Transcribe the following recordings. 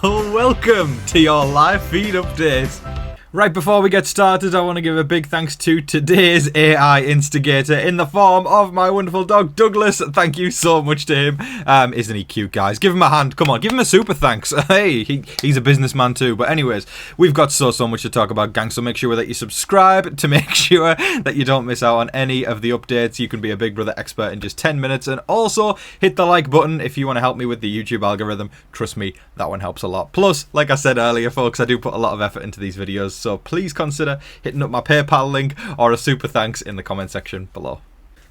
Welcome to your live feed update. Right before we get started, I want to give a big thanks to today's AI instigator in the form of my wonderful dog Douglas. Thank you so much to him. Isn't he cute, guys? Give him a hand. Come on, give him a super thanks. Hey, he's a businessman too. But anyways, we've got so much to talk about, gang, so make sure that you subscribe to make sure that you don't miss out on any of the updates. You can be a Big Brother expert in just 10 minutes. And also, hit the like button if you want to help me with the YouTube algorithm. Trust me, that one helps a lot. Plus, like I said earlier, folks, I do put a lot of effort into these videos, so please consider hitting up my PayPal link or a super thanks in the comment section below.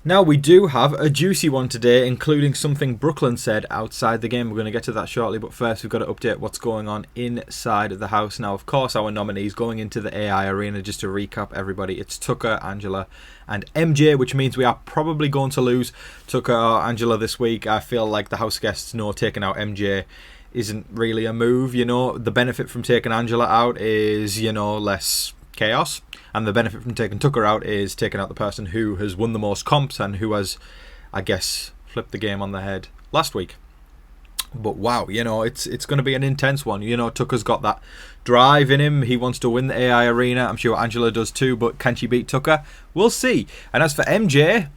Now, we do have a juicy one today, including something Brooklyn said outside the game. We're going to get to that shortly, but first we've got to update what's going on inside the house. Now, of course, our nominees going into the AI arena, just to recap everybody, it's Tucker, Angela and MJ, which means we are probably going to lose Tucker or Angela this week. I feel like the house guests know taking out MJ isn't really a move. You know, the benefit from taking Angela out is, you know, less chaos, and the benefit from taking Tucker out is taking out the person who has won the most comps and who has, I guess, flipped the game on the head last week. But wow, you know, it's going to be an intense one. You know, Tucker's got that drive in him. He wants to win the AI arena. I'm sure Angela does too, but can she beat Tucker? We'll see. And as for MJ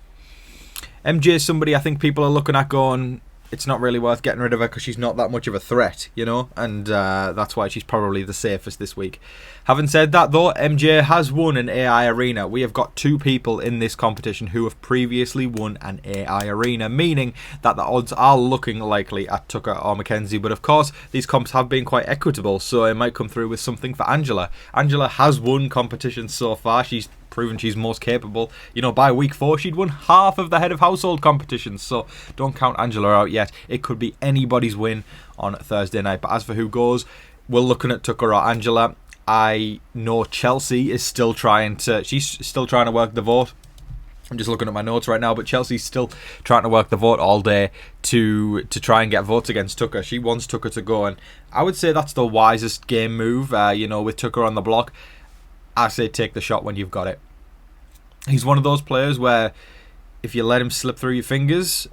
is somebody I think people are looking at going, it's not really worth getting rid of her because she's not that much of a threat, you know, and that's why she's probably the safest this week. Having said that, though, MJ has won an AI arena. We have got two people in this competition who have previously won an AI arena, meaning that the odds are looking likely at Tucker or Mackenzie. But of course, these comps have been quite equitable, so it might come through with something for Angela. Angela has won competitions so far. She's proven she's most capable. You know, by week 4 she'd won half of the head of household competitions, so don't count Angela out yet. It could be anybody's win on Thursday night. But as for who goes, we're looking at Tucker or Angela. I know Chelsea is still trying to work the vote. I'm just looking at my notes right now, but Chelsea's still trying to work the vote all day to try and get votes against Tucker. She wants Tucker to go, and I would say that's the wisest game move. You know, with Tucker on the block, I say take the shot when you've got it. He's one of those players where if you let him slip through your fingers,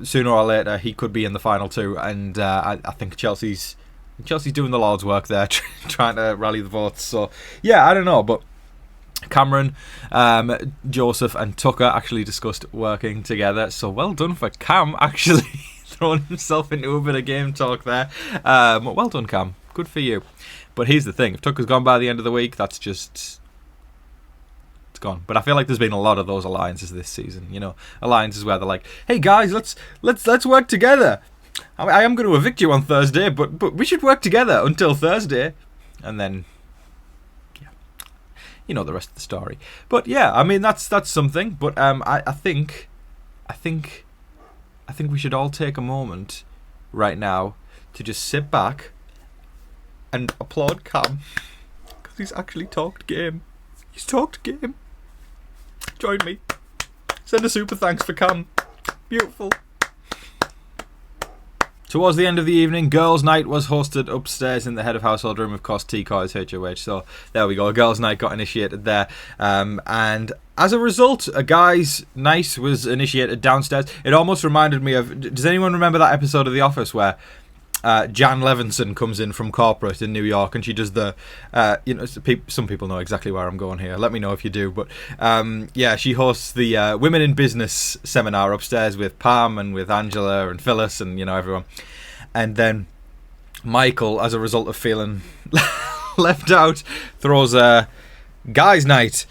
sooner or later he could be in the final two. And I think Chelsea's doing the Lord's work there, trying to rally the votes. So yeah, I don't know, but Cameron, Joseph and Tucker actually discussed working together. So well done for Cam, actually throwing himself into a bit of game talk there. Well done, Cam. Good for you. But here's the thing: if Tucker's gone by the end of the week, that's just, it's gone. But I feel like there's been a lot of those alliances this season. You know, alliances where they're like, "Hey guys, let's work together. I am going to evict you on Thursday, but we should work together until Thursday," and then, yeah, you know the rest of the story. But yeah, I mean that's something. But I think we should all take a moment right now to just sit back and applaud Cam, because he's actually talked game. He's talked game. Join me. Send a super thanks for Cam. Beautiful. Towards the end of the evening, girls' night was hosted upstairs in the head of household room. Of course, T-Car is HOH, so there we go. Girls' night got initiated there. And as a result, a guys' night was initiated downstairs. It almost reminded me of... Does anyone remember that episode of The Office where Jan Levinson comes in from corporate in New York and she does the... you know, some people know exactly where I'm going here. Let me know if you do. But yeah, she hosts the Women in Business seminar upstairs with Pam and with Angela and Phyllis and, you know, everyone. And then Michael, as a result of feeling left out, throws a guys' night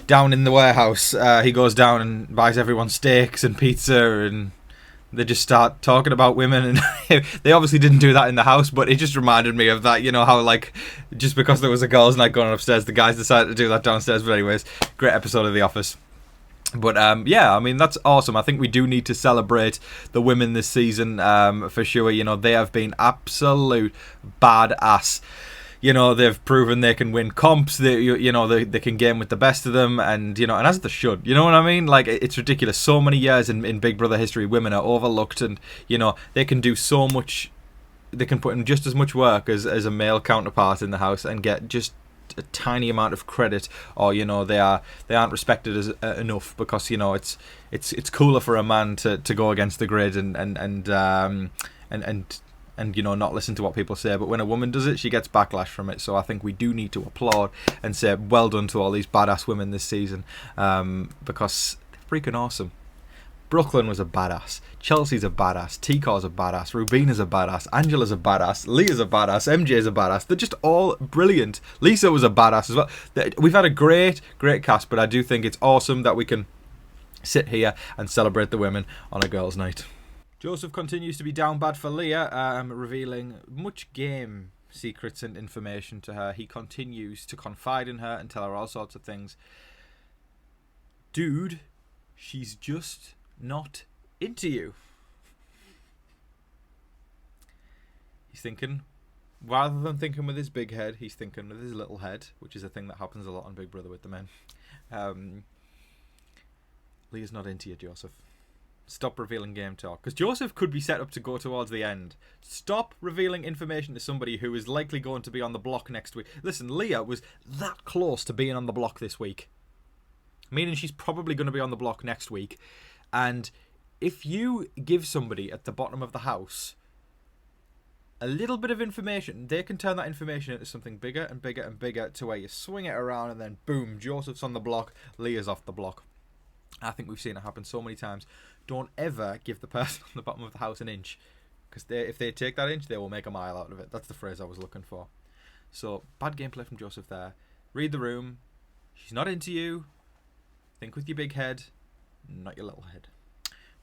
down in the warehouse. He goes down and buys everyone steaks and pizza, and they just start talking about women. And they obviously didn't do that in the house, but it just reminded me of that. You know how, like, just because there was a girls' night going on upstairs, the guys decided to do that downstairs. But anyways, great episode of The Office. But yeah, I mean, that's awesome. I think we do need to celebrate the women this season, for sure. You know, they have been absolute badass. You know, they've proven they can win comps. They can game with the best of them, and you know, and as they should. You know what I mean? Like, it's ridiculous. So many years in Big Brother history, women are overlooked, and you know, they can do so much. They can put in just as much work as a male counterpart in the house and get just a tiny amount of credit, or you know, they aren't respected as enough, because you know, it's cooler for a man to go against the grid and and not listen to what people say. But when a woman does it, she gets backlash from it. So I think we do need to applaud and say well done to all these badass women this season, because they're freaking awesome. Brooklyn was a badass. Chelsea's a badass. T-Car's a badass. Rubina's a badass. Angela's a badass. Leah's a badass. MJ's a badass. They're just all brilliant. Lisa was a badass as well. We've had a great cast, but I do think it's awesome that we can sit here and celebrate the women on a girls' night. Joseph continues to be down bad for Leah, revealing much game secrets and information to her. He continues to confide in her and tell her all sorts of things. Dude, she's just not into you. He's thinking, rather than thinking with his big head, he's thinking with his little head, which is a thing that happens a lot on Big Brother with the men. Leah's not into you, Joseph. Stop revealing game talk. Because Joseph could be set up to go towards the end. Stop revealing information to somebody who is likely going to be on the block next week. Listen, Leah was that close to being on the block this week. Meaning she's probably going to be on the block next week. And if you give somebody at the bottom of the house a little bit of information, they can turn that information into something bigger and bigger and bigger, to where you swing it around and then boom, Joseph's on the block, Leah's off the block. I think we've seen it happen so many times. Don't ever give the person on the bottom of the house an inch, because if they take that inch, they will make a mile out of it. That's the phrase I was looking for. So, bad gameplay from Joseph there. Read the room. She's not into you. Think with your big head, not your little head.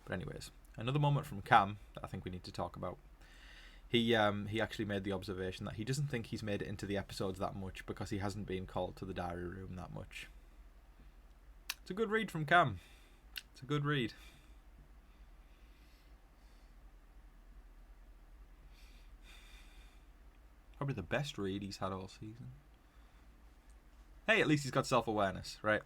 But anyways, another moment from Cam that I think we need to talk about. He actually made the observation that he doesn't think he's made it into the episodes that much because he hasn't been called to the diary room that much. It's a good read from Cam. It's a good read. Probably the best read he's had all season. Hey, at least he's got self-awareness, right?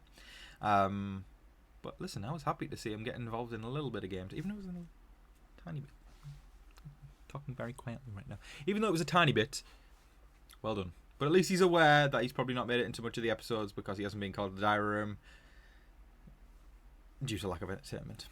But listen, I was happy to see him get involved in a little bit of games, even though it was in a tiny bit. I'm talking very quietly right now. Even though it was a tiny bit, well done. But at least he's aware that he's probably not made it into much of the episodes because he hasn't been called to the diary room due to lack of entertainment.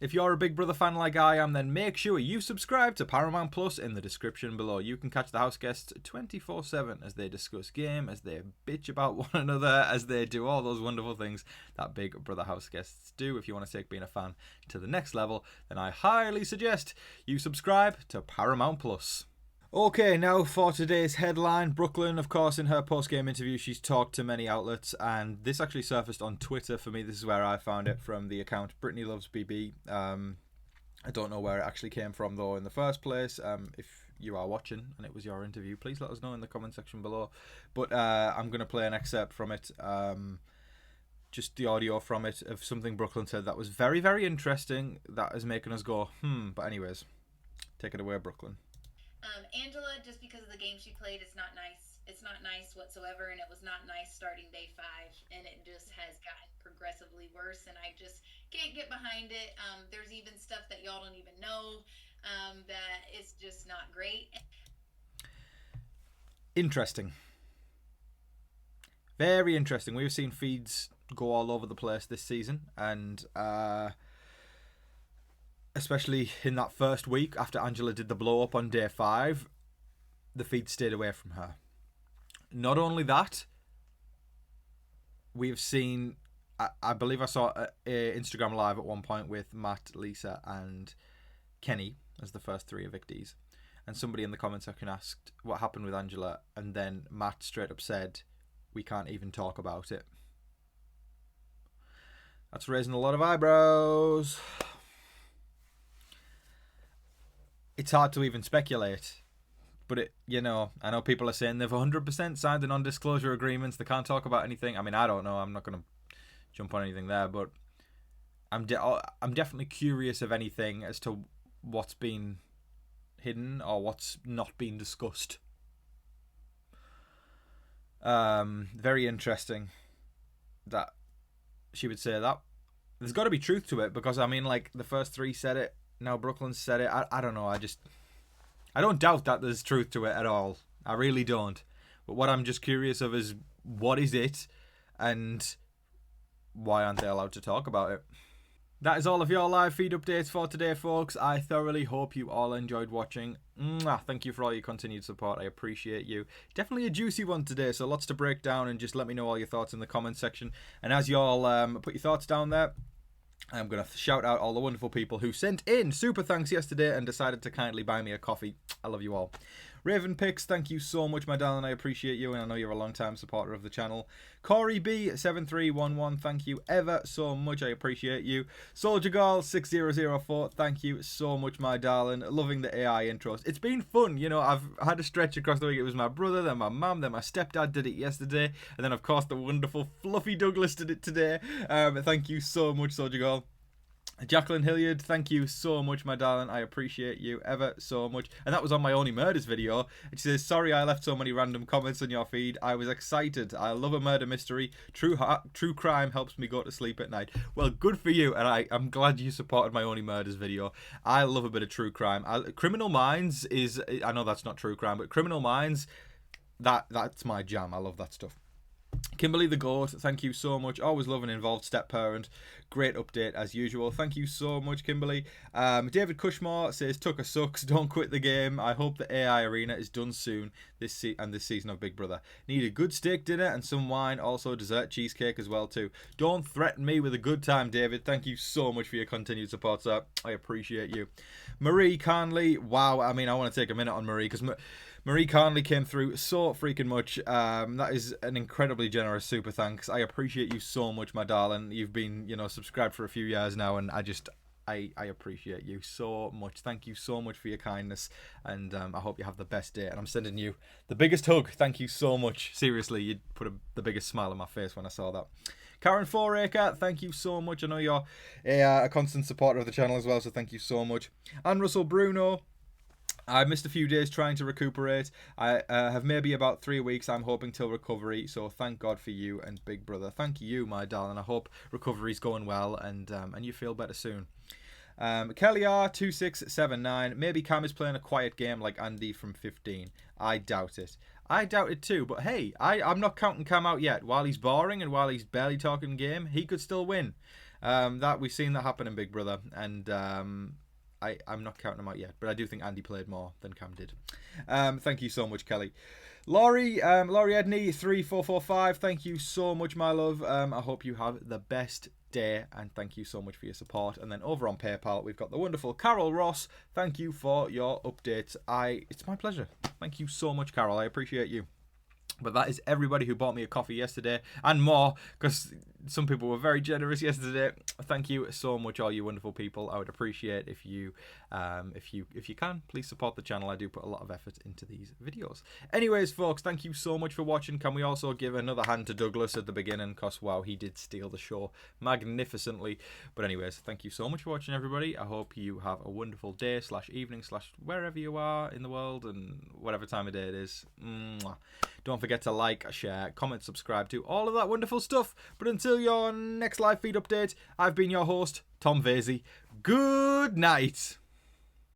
If you're a Big Brother fan like I am, then make sure you subscribe to Paramount Plus in the description below. You can catch the house guests 24/7 as they discuss game, as they bitch about one another, as they do all those wonderful things that Big Brother house guests do. If you want to take being a fan to the next level, then I highly suggest you subscribe to Paramount Plus. Okay, now for today's headline. Brooklyn, of course, in her post-game interview, she's talked to many outlets, and this actually surfaced on Twitter for me. This is where I found it, from the account Brittany Loves BB. I don't know where it actually came from, though, in the first place. If you are watching and it was your interview, please let us know in the comment section below. But I'm going to play an excerpt from it, just the audio from it, of something Brooklyn said that was very, very interesting, that is making us go, But anyways, take it away, Brooklyn. Angela, just because of the game she played, it's not nice. It's not nice whatsoever, and it was not nice starting day 5, and it just has gotten progressively worse, and I just can't get behind it. There's even stuff that y'all don't even know that is just not great. Interesting. Very interesting. We've seen feeds go all over the place this season, and especially in that first week after Angela did the blow up on day 5, the feed stayed away from her. Not only that, we've seen, I believe I saw a Instagram live at one point with Matt, Lisa and Kenny as the first 3 evictees, and somebody in the comment section asked what happened with Angela, and then Matt straight up said, we can't even talk about it. That's raising a lot of eyebrows. It's hard to even speculate, but I know people are saying they've 100% signed the non-disclosure agreements. They can't talk about anything. I mean, I don't know. I'm not going to jump on anything there, but I'm definitely curious of anything as to what's been hidden or what's not been discussed. Very interesting that she would say that. There's got to be truth to it, because I mean, like, the first 3 said it. Now Brooklyn said it. I don't know. I don't doubt that there's truth to it at all. I really don't. But what I'm just curious of is, what is it, and why aren't they allowed to talk about it? That is all of your live feed updates for today, folks. I thoroughly hope you all enjoyed watching. Thank you for all your continued support. I appreciate you. Definitely a juicy one today, so lots to break down, and just let me know all your thoughts in the comment section. And as you all put your thoughts down there, I'm going to shout out all the wonderful people who sent in super thanks yesterday and decided to kindly buy me a coffee. I love you all. Raven Pix, thank you so much, my darling. I appreciate you, and I know you're a long-time supporter of the channel. Corey B7311, thank you ever so much. I appreciate you. Soldier Girl 6004, thank you so much, my darling. Loving the AI intros. It's been fun, you know. I've had a stretch across the week. It was my brother, then my mum, then my stepdad did it yesterday, and then of course the wonderful fluffy Douglas did it today. Thank you so much, Soldier Girl. Jacqueline Hilliard, thank you so much, my darling. I appreciate you ever so much. And that was on my Only Murders video. And she says, sorry I left so many random comments on your feed. I was excited. I love a murder mystery. True crime helps me go to sleep at night. Well, good for you. And I'm glad you supported my Only Murders video. I love a bit of true crime. Criminal Minds is, I know that's not true crime, but Criminal Minds, that's my jam. I love that stuff. Kimberly the Goat, thank you so much. Always love an involved step parent. Great update as usual. Thank you so much, Kimberly. David Cushmore says, Tucker sucks. Don't quit the game. I hope the AI arena is done soon this season of Big Brother. Need a good steak dinner and some wine. Also dessert cheesecake as well too. Don't threaten me with a good time, David. Thank you so much for your continued support, sir. I appreciate you. Marie Carnley. Wow. I mean, I want to take a minute on Marie because Marie Carnley came through so freaking much. That is an incredibly generous super thanks. I appreciate you so much, my darling. You've been, you know, subscribed for a few years now, and I appreciate you so much. Thank you so much for your kindness, and I hope you have the best day. And I'm sending you the biggest hug. Thank you so much. Seriously, you put the biggest smile on my face when I saw that. Karen Fouracre, thank you so much. I know you're a constant supporter of the channel as well, so thank you so much. And Russell Bruno, I missed a few days trying to recuperate. I have maybe about 3 weeks, I'm hoping, till recovery. So thank God for you and Big Brother. Thank you, my darling. I hope recovery's going well and you feel better soon. Kelly R2679. Maybe Cam is playing a quiet game like Andy from 15. I doubt it. I doubt it too. But hey, I'm not counting Cam out yet. While he's boring and while he's barely talking game, he could still win. That we've seen that happen in Big Brother. And I'm not counting him out yet, but I do think Andy played more than Cam did. Thank you so much, Kelly. Laurie Edney 3445. Thank you so much, my love. I hope you have the best day, and thank you so much for your support. And then over on PayPal, we've got the wonderful Carol Ross. Thank you for your updates. It's my pleasure. Thank you so much, Carol. I appreciate you. But that is everybody who bought me a coffee yesterday and more, because some people were very generous yesterday. Thank you so much, all you wonderful people. I would appreciate if you can, please support the channel. I do put a lot of effort into these videos. Anyways, folks, thank you so much for watching. Can we also give another hand to Douglas at the beginning? Because, wow, he did steal the show magnificently. But anyways, thank you so much for watching, everybody. I hope you have a wonderful day / evening / wherever you are in the world and whatever time of day it is. Don't forget to like, share, comment, subscribe to all of that wonderful stuff. But until your next live feed update, I've been your host, Tom Vasey. Good night.